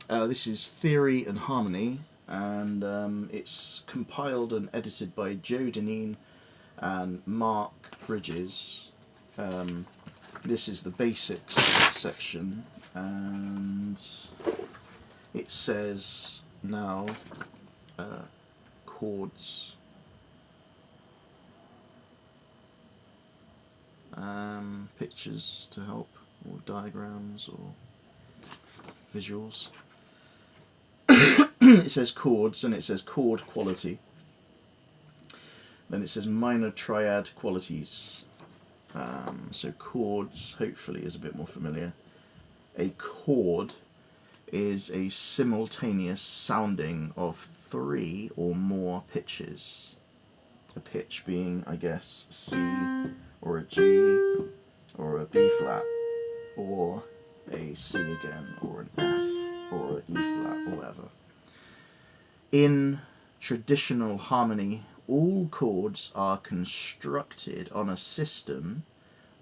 This is Theory and Harmony, and it's compiled and edited by Joe Deneen and Mark Bridges. This is the basics section, and it says now chords. Pictures to help, or diagrams, or visuals. It says chords, and it says chord quality. Then it says minor triad qualities. So chords, hopefully, is a bit more familiar. A chord is a simultaneous sounding of 3 or more pitches. A pitch being, I guess, C, or a G, or a B flat, or a C again, or an F, or an E flat, or whatever. In traditional harmony, all chords are constructed on a system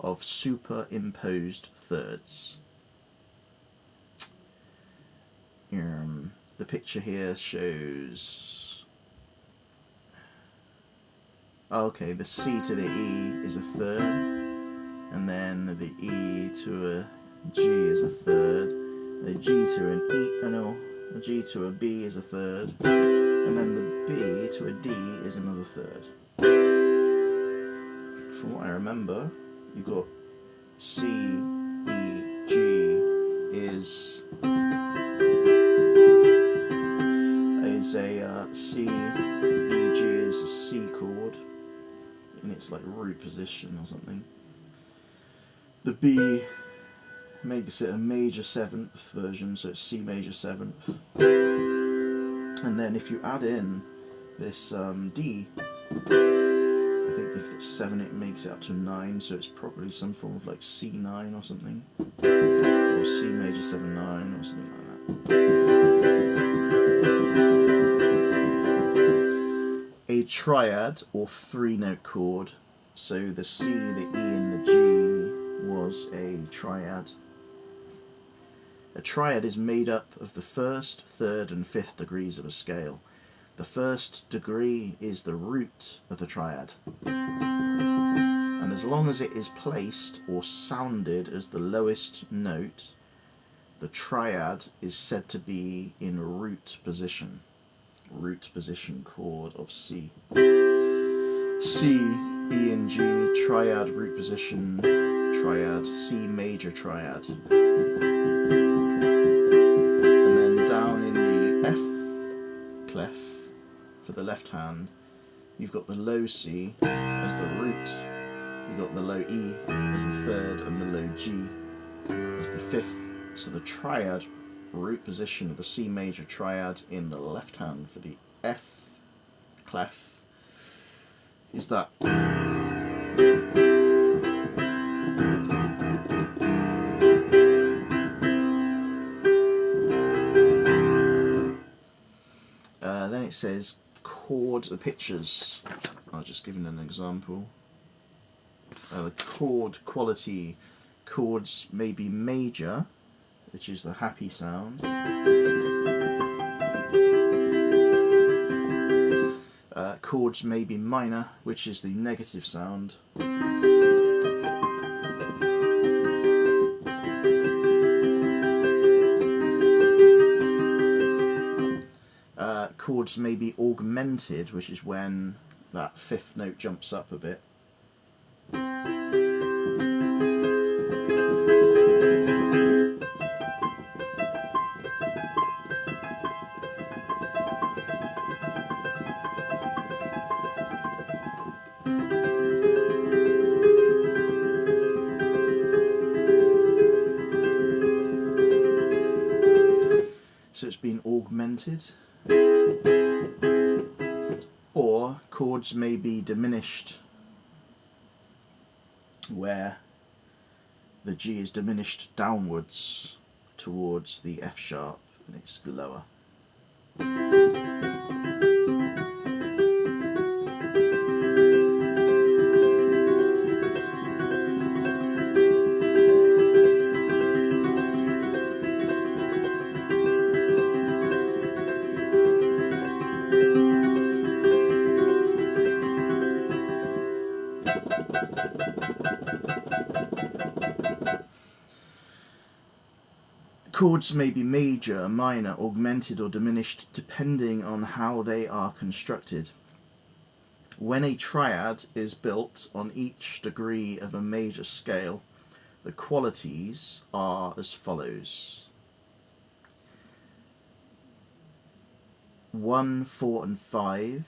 of superimposed thirds. The picture here shows... Okay, the C to the E is a third, and then the E to a G is a third, the G to an E, the G to a B is a third, and then the B to a D is another third. From what I remember, you've got C, E, G is a C, E, G is a C chord in its like root position or something. The B makes it a major 7th version, so it's C major 7th. And then if you add in this D, I think if it's 7 it makes it up to 9, so it's probably some form of like C9 or something. Or C major 7/9 or something like that. A triad or 3-note chord, so the C, the E and the G was a triad. A triad is made up of the 1st, 3rd and 5th degrees of a scale. The 1st degree is the root of the triad. And as long as it is placed or sounded as the lowest note, the triad is said to be in root position. Root position chord of C. C, E and G, triad, root position, triad, C major triad. And then down in the F clef for the left hand, you've got the low C as the root, you've got the low E as the 3rd, and the low G as the 5th. So the triad root position of the C major triad in the left hand for the F clef is that. Then it says chords, the pictures. I'll just give you an example. The chord quality. Chords may be major, which is the happy sound. Chords may be minor, which is the negative sound. Chords may be augmented, which is when that 5th note jumps up a bit. So it's been augmented. Or chords may be diminished, where the G is diminished downwards towards the F sharp and it's lower. Chords may be major, minor, augmented or diminished depending on how they are constructed. When a triad is built on each degree of a major scale, the qualities are as follows. 1, 4 and 5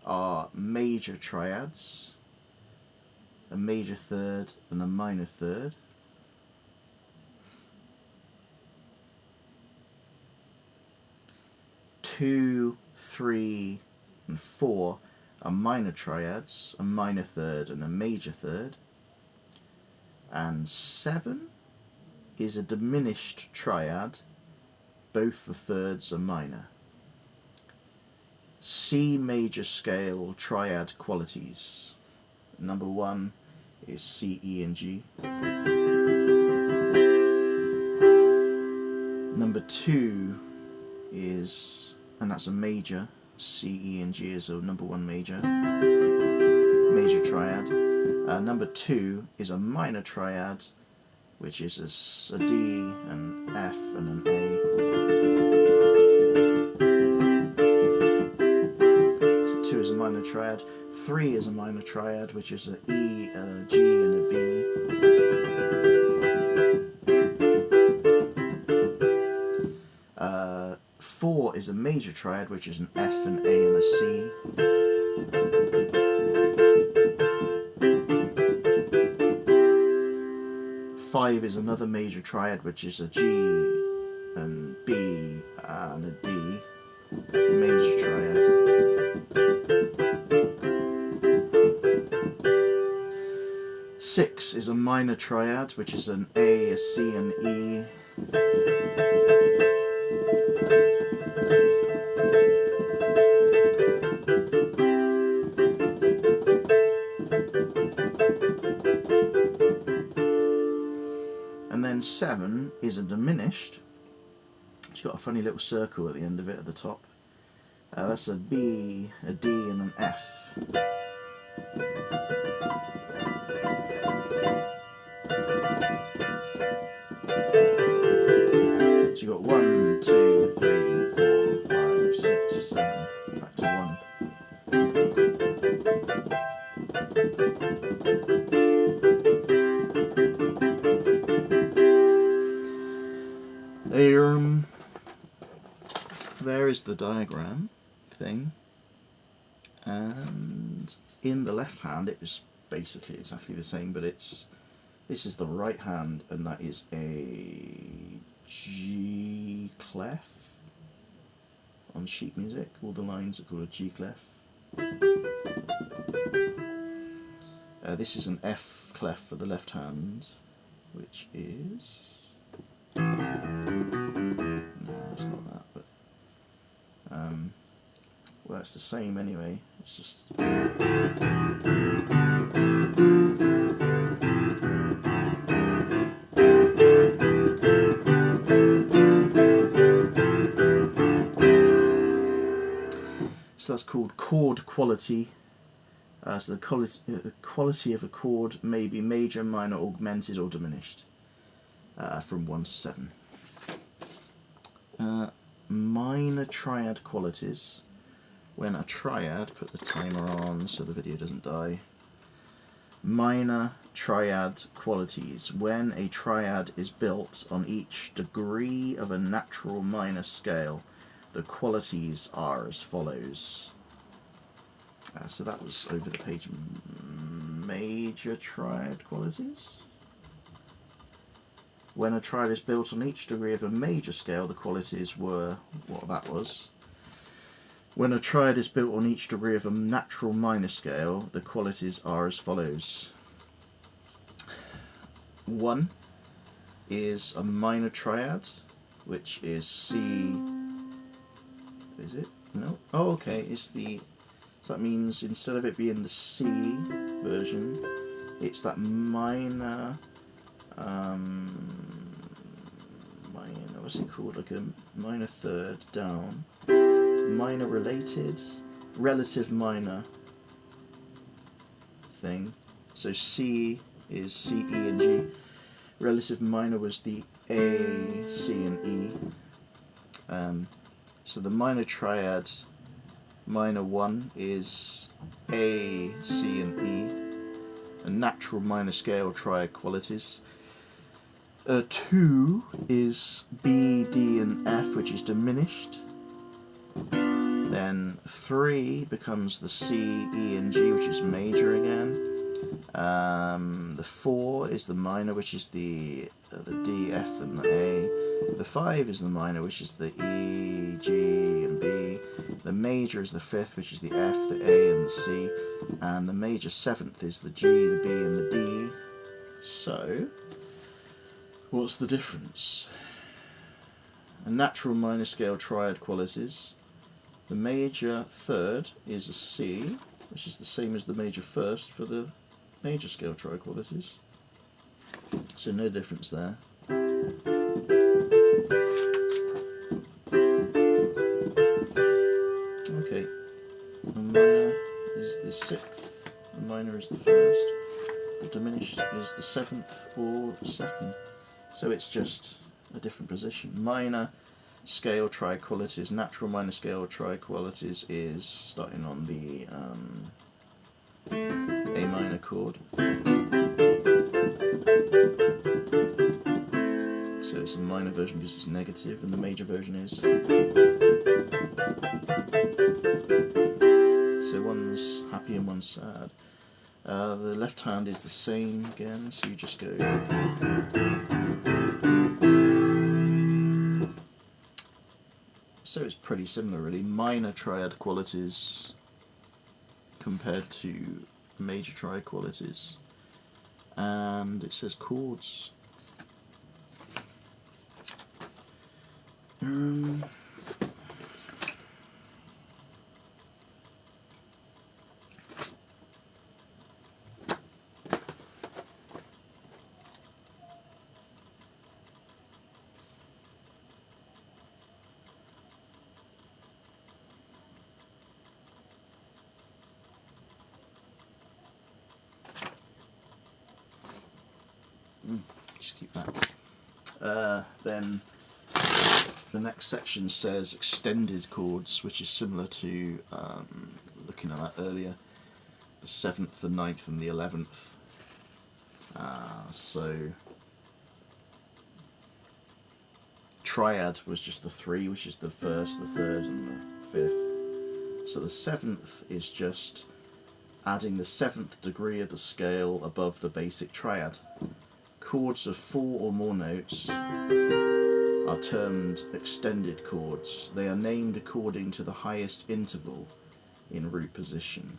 are major triads, a major third and a minor third. 2, 3 and 4 are minor triads, a minor third and a major third. And 7 is a diminished triad, both the thirds are minor. C major scale triad qualities. Number 1 is C, E and G. Number 2 is, and that's a major, C, E and G is a number 1 major triad. Number 2 is a minor triad, which is a D, an F and an A. So 2 is a minor triad. 3 is a minor triad, which is an E, a G and a B. 4 is a major triad, which is an F, an A and a C. 5 is another major triad, which is a G and B and a D, major triad. 6 is a minor triad, which is an A, a C and E. 7 is a diminished. It's got a funny little circle at the end of it at the top. That's a B, a D and an F. So you've got 1, 2, 3, 4, 5, 6, 7, back to 1. There is the diagram thing, and in the left hand it was basically exactly the same, but this is the right hand, and that is a G clef on sheet music. All the lines are called a G clef. This is an F clef for the left hand, which is, no, it's not that, but well, it's the same anyway. It's just so that's called chord quality. So the quality of a chord may be major, minor, augmented or diminished from 1 to 7. Minor triad qualities. When a triad, put the timer on so the video doesn't die. Minor triad qualities. When a triad is built on each degree of a natural minor scale, the qualities are as follows. So that was over the page. Major triad qualities. When a triad is built on each degree of a major scale, the qualities were what that was. When a triad is built on each degree of a natural minor scale, the qualities are as follows. 1 is a minor triad, which is C. Is it? No. Oh, okay. It's the. So that means instead of it being the C version, it's that minor. What's it called? Like a minor third down. Minor related, relative minor thing. So C is C, E and G. Relative minor was the A, C, and E. So the minor triad, minor 1 is A, C, and E. And natural minor scale triad qualities. 2 is B, D, and F, which is diminished. Then 3 becomes the C, E, and G, which is major again. The 4 is the minor, which is the D, F, and the A. The 5 is the minor, which is the E, G, and B. The major is the 5th, which is the F, the A, and the C. And the major 7th is the G, the B, and the D. So, what's the difference? A natural minor scale triad qualities. The major 3rd is a C, which is the same as the major 1st for the major scale triad qualities. So no difference there. Okay, the minor is the 6th, the minor is the 1st, the diminished is the 7th or 2nd. So it's just a different position. Minor scale triad qualities, natural minor scale triad qualities is starting on the A minor chord. So it's a minor version because it's negative, and the major version is. So one's happy and one's sad. The left hand is the same again, so you just go. So it's pretty similar really, minor triad qualities compared to major triad qualities. And it says chords. Just keep that. Then the next section says extended chords, which is similar to looking at that earlier, the 7th, the 9th, and the 11th. So triad was just the 3, which is the 1st, the 3rd, and the 5th. So the 7th is just adding the 7th degree of the scale above the basic triad. Chords of 4 or more notes are termed extended chords. They are named according to the highest interval in root position.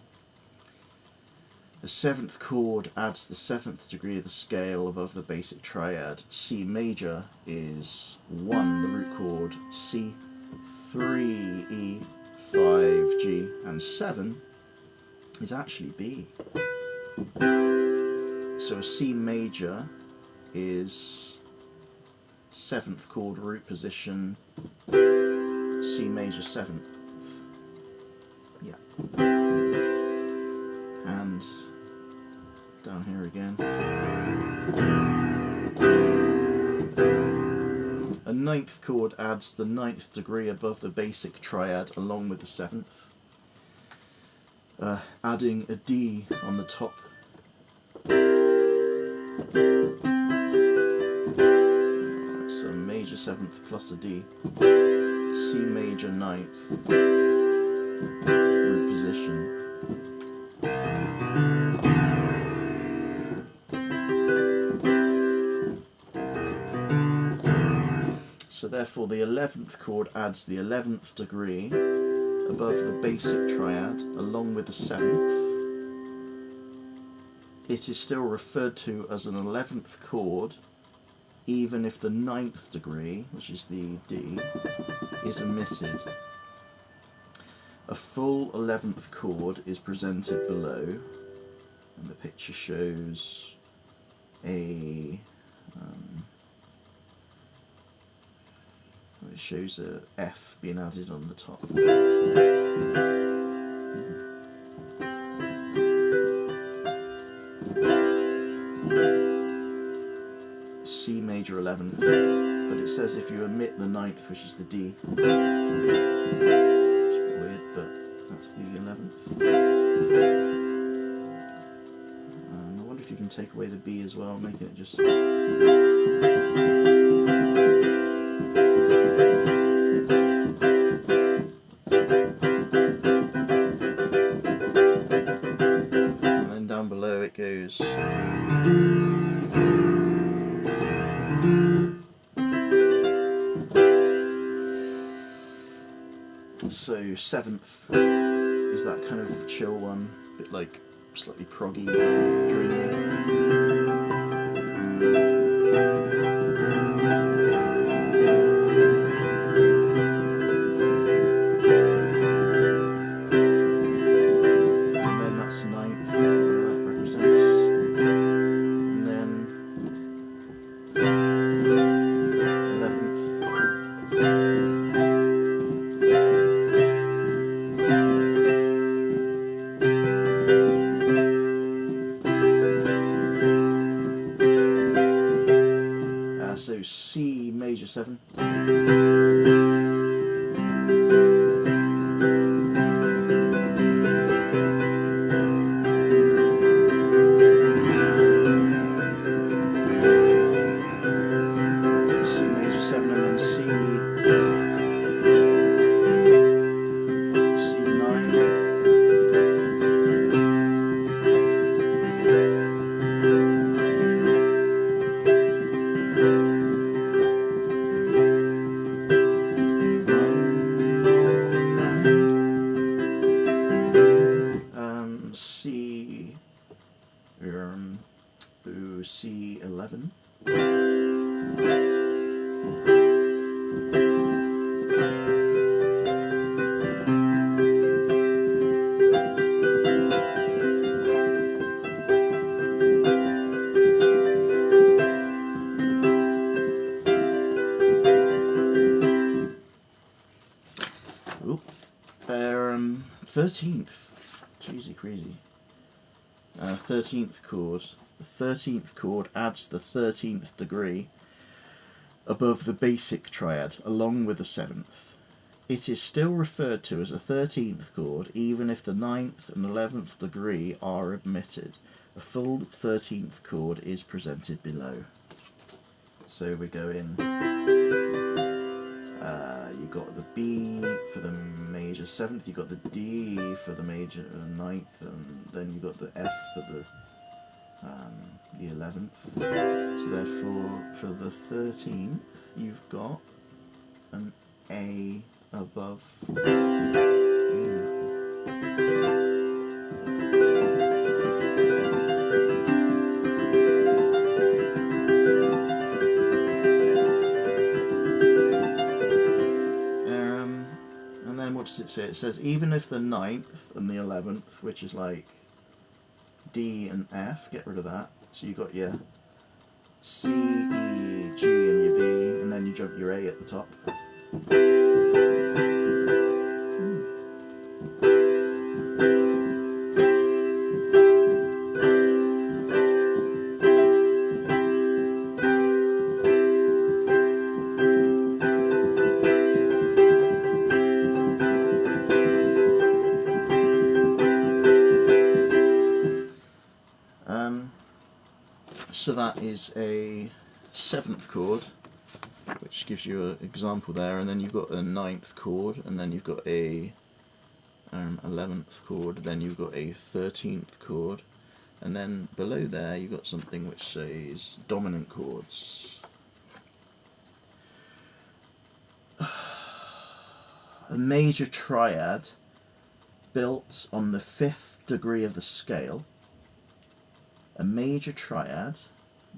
The 7th chord adds the 7th degree of the scale above the basic triad. C major is 1, the root chord, C, 3, E, 5, G, and 7 is actually B. So a C major is 7th chord root position, C major 7th. Yeah. And down here again. A 9th chord adds the 9th degree above the basic triad along with the 7th, adding a D on the top. So major 7th plus a D, C major 9th, root position. So therefore the 11th chord adds the 11th degree above the basic triad along with the 7th. It is still referred to as an 11th chord even if the 9th degree, which is the D, is omitted. A full 11th chord is presented below, and the picture shows a it shows a F being added on the top. 11th, but it says if you omit the 9th, which is the D. It's a bit weird, but that's the 11th. I wonder if you can take away the B as well, making it just... And then down below it goes... So 7th is that kind of chill one, a bit like slightly proggy, dreamy. And then that's 9th, whatever that represents. And then 11th. So C major 7. C major 7 and then C9. C11. Oop. 13th. Jeezy crazy. 13th chord. The 13th chord adds the 13th degree above the basic triad, along with the 7th. It is still referred to as a 13th chord, even if the 9th and 11th degree are omitted. A full 13th chord is presented below. So we go in. You got the B for the major 7th, you got the D for the major 9th, and then you got the F for the 11th. So therefore, for the 13th, you've got an A above. And then what does it say? It says even if the 9th and the 11th, which is like D and F, get rid of that. So you got your C, E, G and your B, and then you jump your A at the top. So that is a 7th chord, which gives you an example there, and then you've got a 9th chord, and then you've got a 11th chord, then you've got a 13th chord, and then below there you've got something which says dominant chords. A major triad built on the 5th degree of the scale. A major triad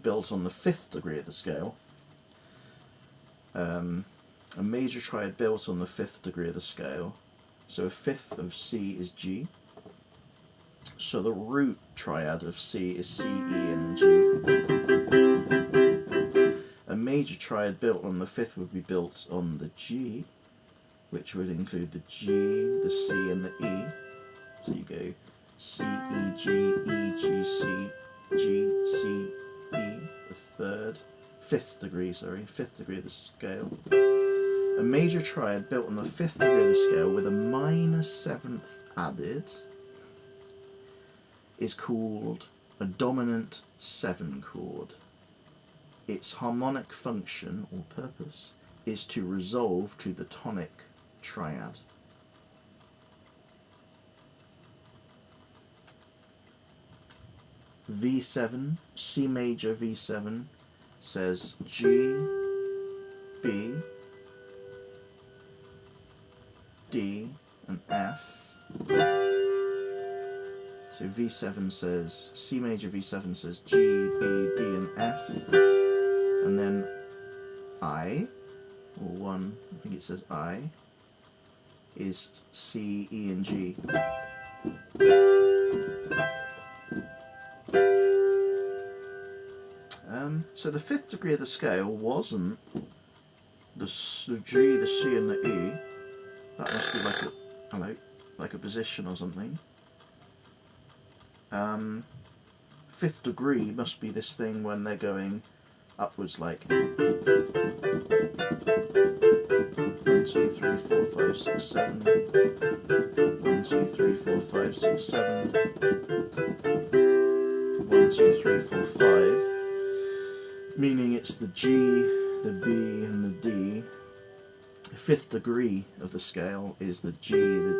built on the 5th degree of the scale. A major triad built on the 5th degree of the scale. So a 5th of C is G. So the root triad of C is C, E and G. A major triad built on the 5th would be built on the G, which would include the G, the C and the E. So you go C, E, G, E, G, C, G, C, E, the 3rd, fifth degree of the scale. A major triad built on the fifth degree of the scale with a minor seventh added is called a dominant 7 chord. Its harmonic function or purpose is to resolve to the tonic triad. V7, C major V7 says G, B, D and F. So V7 says, C major V7 says G, B, D and F, and then I, or 1, I think it says I, is C, E and G. So the fifth degree of the scale wasn't the G, the C and the E. That must be like a position or something. Fifth degree must be this thing when they're going upwards, like 1, 2, 3, 4, 5, 6, 7. 1, 2, 3, 4, 5, 6, 7. 1, 2, 3, 4, 5. Meaning it's the G, the B and the D. The fifth degree of the scale is the G, the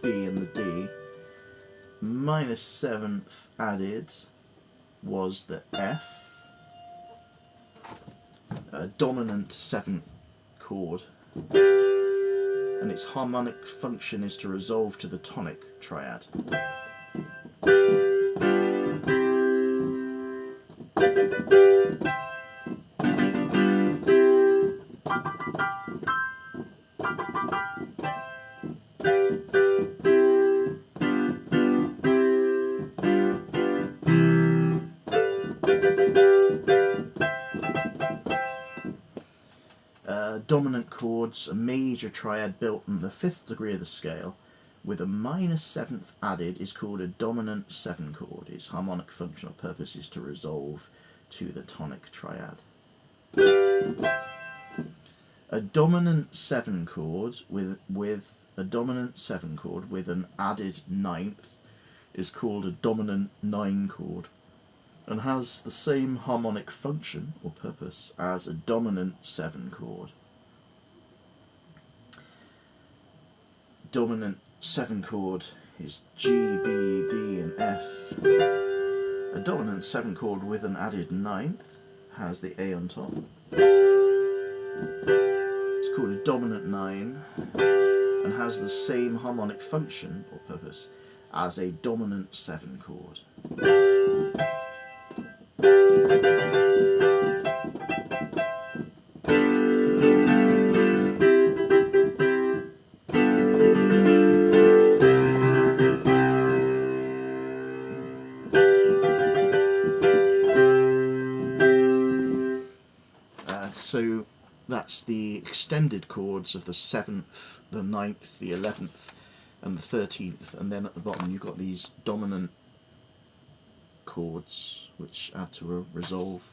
B and the D. Minus seventh added was the F, a dominant 7 chord, and its harmonic function is to resolve to the tonic triad. Dominant chords, a major triad built on the fifth degree of the scale with a minus seventh added is called a dominant 7 chord. Its harmonic functional purpose is to resolve to the tonic triad. A dominant 7 chord with a dominant 7 chord with an added ninth is called a dominant 9 chord and has the same harmonic function or purpose as a dominant 7 chord. Dominant 7 chord is G, B, D and F. A dominant 7 chord with an added ninth has the A on top. It's called a dominant 9 and has the same harmonic function or purpose as a dominant 7 chord. So that's the extended chords of the 7th, the 9th, the 11th and the 13th, and then at the bottom you've got these dominant chords which add to a resolve.